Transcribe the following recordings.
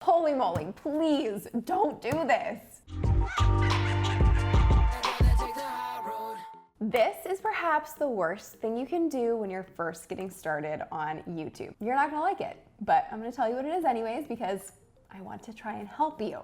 Holy moly, please don't do this. This is perhaps the worst thing you can do when you're first getting started on YouTube. You're not gonna like it, but I'm gonna tell you what it is anyways because I want to try and help you.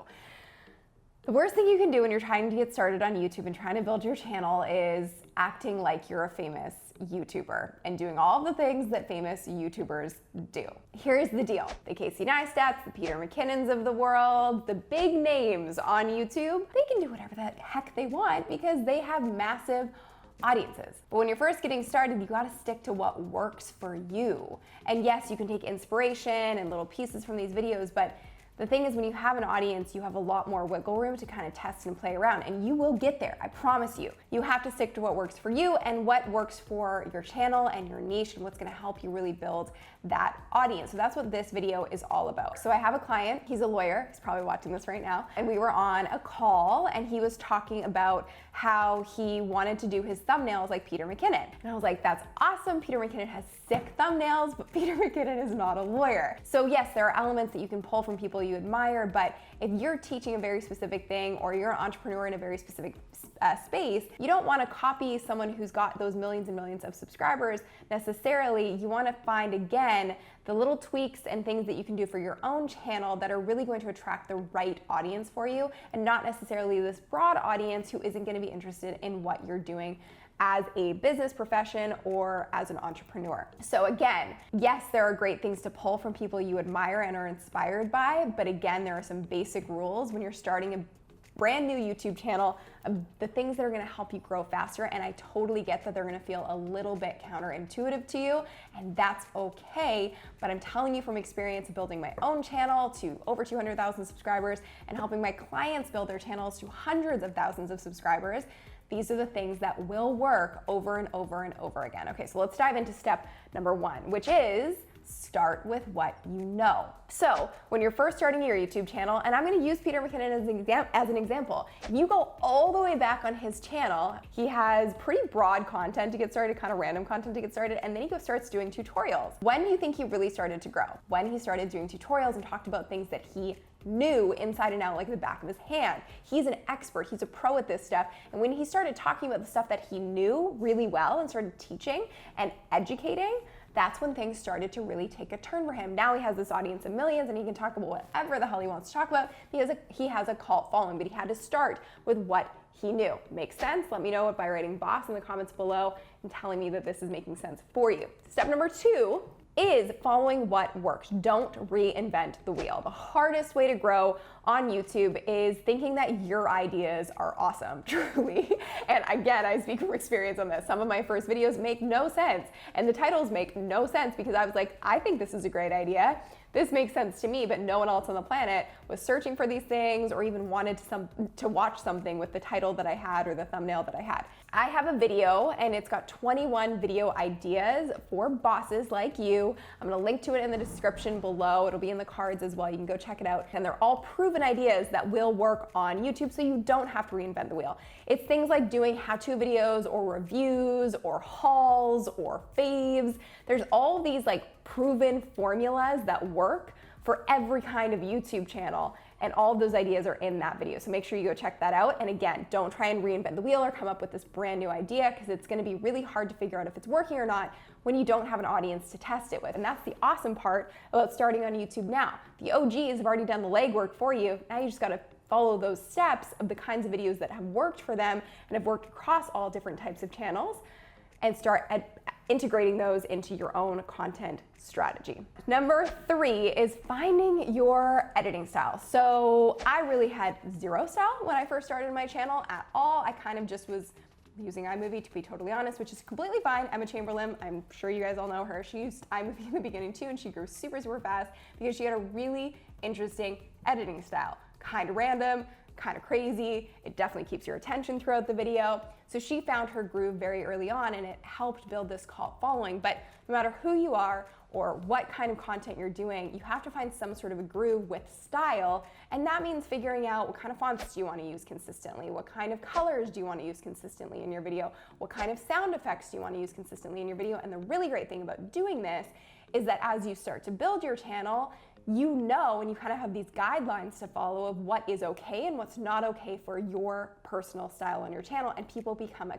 The worst thing you can do when you're trying to get started on YouTube and trying to build your channel is acting like you're a famous YouTuber and doing all the things that famous YouTubers do. Here's the deal. The Casey Neistats, the Peter McKinnons of the world, the big names on YouTube, they can do whatever the heck they want because they have massive audiences. But when you're first getting started, you gotta stick to what works for you. And yes, you can take inspiration and little pieces from these videos, but the thing is when you have an audience, you have a lot more wiggle room to kind of test and play around, and you will get there, I promise you. You have to stick to what works for you and what works for your channel and your niche and what's gonna help you really build that audience. So that's what this video is all about. So I have a client, he's a lawyer, he's probably watching this right now, and we were on a call and he was talking about how he wanted to do his thumbnails like Peter McKinnon. And I was like, that's awesome, Peter McKinnon has sick thumbnails, but Peter McKinnon is not a lawyer. So yes, there are elements that you can pull from people you admire, but if you're teaching a very specific thing or you're an entrepreneur in a very specific space, you don't want to copy someone who's got those millions and millions of subscribers necessarily. You want to find, again, the little tweaks and things that you can do for your own channel that are really going to attract the right audience for you and not necessarily this broad audience who isn't going to be interested in what you're doing as a business profession or as an entrepreneur. So again, yes, there are great things to pull from people you admire and are inspired by, but again, there are some basic rules when you're starting a brand new YouTube channel of the things that are gonna help you grow faster. And I totally get that they're gonna feel a little bit counterintuitive to you, and that's okay. But I'm telling you from experience of building my own channel to over 200,000 subscribers and helping my clients build their channels to hundreds of thousands of subscribers, these are the things that will work over and over and over again. Okay, so let's dive into step number one, which is start with what you know. So when you're first starting your YouTube channel, and I'm gonna use Peter McKinnon as an example, if you go all the way back on his channel, he has pretty broad content to get started, kind of random content to get started, and then he starts doing tutorials. When do you think he really started to grow? When he started doing tutorials and talked about things that he knew inside and out like the back of his hand. He's an expert, he's a pro at this stuff. And when he started talking about the stuff that he knew really well and started teaching and educating, that's when things started to really take a turn for him. Now he has this audience of millions and he can talk about whatever the hell he wants to talk about because he has a cult following, but he had to start with what he knew. Makes sense? Let me know by writing boss in the comments below and telling me that this is making sense for you. Step number two is following what works. Don't reinvent the wheel. The hardest way to grow on YouTube is thinking that your ideas are awesome, truly. And again, I speak from experience on this. Some of my first videos make no sense and the titles make no sense because I was like, I think this is a great idea. This makes sense to me, but no one else on the planet was searching for these things or even wanted to watch something with the title that I had or the thumbnail that I had. I have a video and it's got 21 video ideas for bosses like you. I'm gonna link to it in the description below. It'll be in the cards as well. You can go check it out. And they're all proven ideas that will work on YouTube so you don't have to reinvent the wheel. It's things like doing how-to videos or reviews or hauls or faves. There's all these like proven formulas that work for every kind of YouTube channel, and all of those ideas are in that video. So make sure you go check that out. And again, don't try and reinvent the wheel or come up with this brand new idea because it's gonna be really hard to figure out if it's working or not when you don't have an audience to test it with. And that's the awesome part about starting on YouTube now. The OGs have already done the legwork for you. Now you just gotta follow those steps of the kinds of videos that have worked for them and have worked across all different types of channels and start integrating those into your own content strategy. Number three is finding your editing style. So I really had zero style when I first started my channel at all. I kind of just was using iMovie, to be totally honest, which is completely fine. Emma Chamberlain, I'm sure you guys all know her. She used iMovie in the beginning too, and she grew super, super fast because she had a really interesting editing style. Kind of random, kind of crazy. It definitely keeps your attention throughout the video. So she found her groove very early on and it helped build this cult following. But no matter who you are or what kind of content you're doing, you have to find some sort of a groove with style. And that means figuring out what kind of fonts do you want to use consistently? What kind of colors do you want to use consistently in your video? What kind of sound effects do you want to use consistently in your video? And the really great thing about doing this is that as you start to build your channel, you know, and you kind of have these guidelines to follow of what is okay and what's not okay for your personal style on your channel, and people become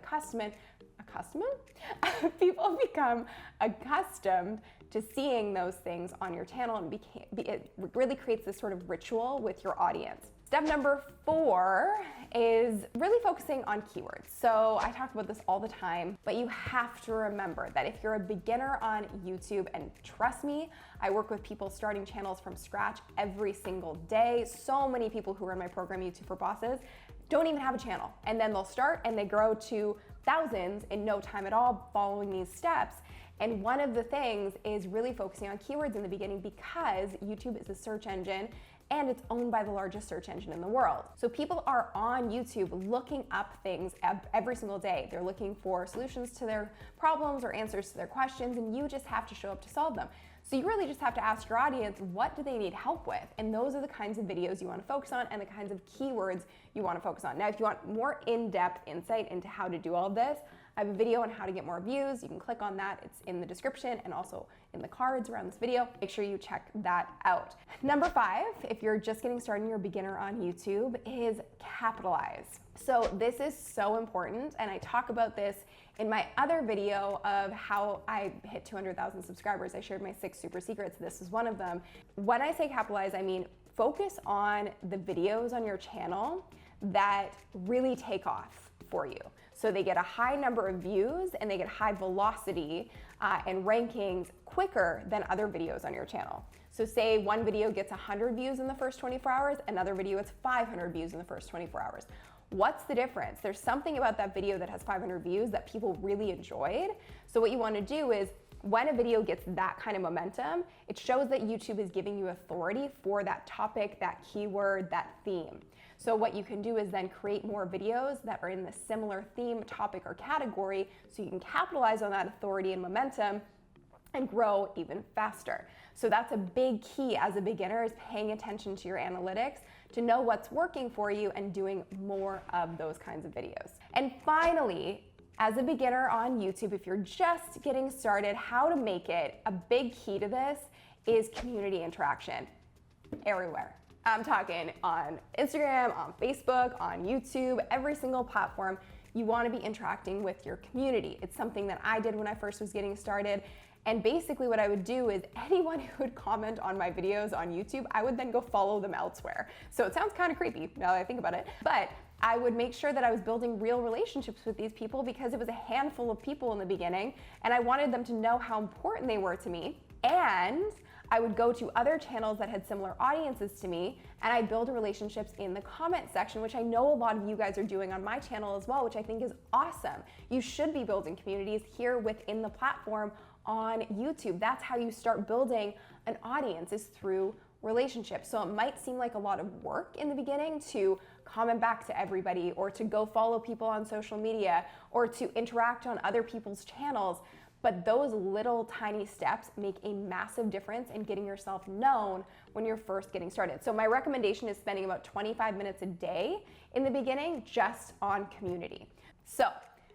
people become accustomed to seeing those things on your channel, and it really creates this sort of ritual with your audience. Step number 4 is really focusing on keywords. So I talk about this all the time, but you have to remember that if you're a beginner on YouTube, and trust me, I work with people starting channels from scratch every single day. So many people who are in my program, YouTube for Bosses, don't even have a channel. And then they'll start and they grow to thousands in no time at all following these steps. And one of the things is really focusing on keywords in the beginning, because YouTube is a search engine and it's owned by the largest search engine in the world. So people are on YouTube looking up things every single day. They're looking for solutions to their problems or answers to their questions, and you just have to show up to solve them. So you really just have to ask your audience, what do they need help with? And those are the kinds of videos you want to focus on and the kinds of keywords you want to focus on. Now, if you want more in-depth insight into how to do all of this, I have a video on how to get more views. You can click on that. It's in the description and also in the cards around this video. Make sure you check that out. Number 5, if you're just getting started and you're a beginner on YouTube, is capitalize. So this is so important, and I talk about this in my other video of how I hit 200,000 subscribers. I shared my 6 super secrets. This is one of them. When I say capitalize, I mean focus on the videos on your channel that really take off for you. So they get a high number of views and they get high velocity and rankings quicker than other videos on your channel. So say one video gets 100 views in the first 24 hours, another video gets 500 views in the first 24 hours. What's the difference? There's something about that video that has 500 views that people really enjoyed. So what you want to do is, when a video gets that kind of momentum, it shows that YouTube is giving you authority for that topic, that keyword, that theme. So what you can do is then create more videos that are in the similar theme, topic, or category, so you can capitalize on that authority and momentum and grow even faster. So that's a big key as a beginner, is paying attention to your analytics to know what's working for you and doing more of those kinds of videos. And finally, as a beginner on YouTube, if you're just getting started, how to make it, a big key to this is community interaction everywhere. I'm talking on Instagram, on Facebook, on YouTube, every single platform. You want to be interacting with your community. It's something that I did when I first was getting started. And basically what I would do is, anyone who would comment on my videos on YouTube, I would then go follow them elsewhere. So it sounds kind of creepy now that I think about it, but I would make sure that I was building real relationships with these people, because it was a handful of people in the beginning and I wanted them to know how important they were to me. And I would go to other channels that had similar audiences to me, and I build relationships in the comment section, which I know a lot of you guys are doing on my channel as well, which I think is awesome. You should be building communities here within the platform on YouTube. That's how you start building an audience, is through relationships. So it might seem like a lot of work in the beginning to comment back to everybody, or to go follow people on social media, or to interact on other people's channels. But those little tiny steps make a massive difference in getting yourself known when you're first getting started. So my recommendation is spending about 25 minutes a day in the beginning just on community. So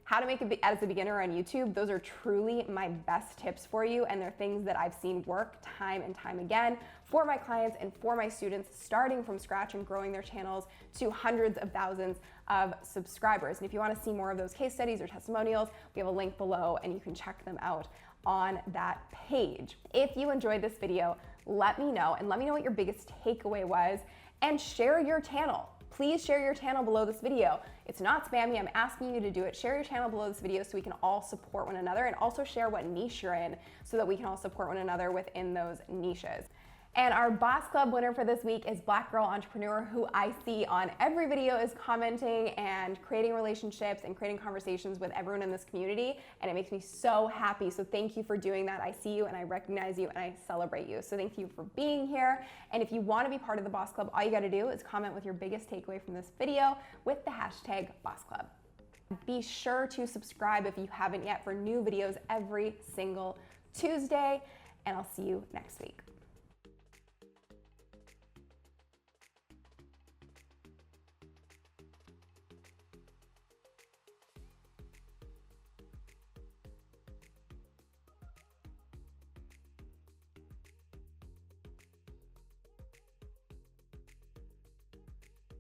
how to make it as a beginner on YouTube, those are truly my best tips for you, and they're things that I've seen work time and time again for my clients and for my students starting from scratch and growing their channels to hundreds of thousands of subscribers. And if you want to see more of those case studies or testimonials, we have a link below and you can check them out on that page. If you enjoyed this video, let me know, and let me know what your biggest takeaway was, and share your channel. Please share your channel below this video. It's not spammy, I'm asking you to do it. Share your channel below this video so we can all support one another, and also share what niche you're in so that we can all support one another within those niches. And our Boss Club winner for this week is Black Girl Entrepreneur, who I see on every video is commenting and creating relationships and creating conversations with everyone in this community. And it makes me so happy. So thank you for doing that. I see you and I recognize you and I celebrate you. So thank you for being here. And if you want to be part of the Boss Club, all you got to do is comment with your biggest takeaway from this video with the hashtag Boss Club. Be sure to subscribe if you haven't yet for new videos every single Tuesday. And I'll see you next week.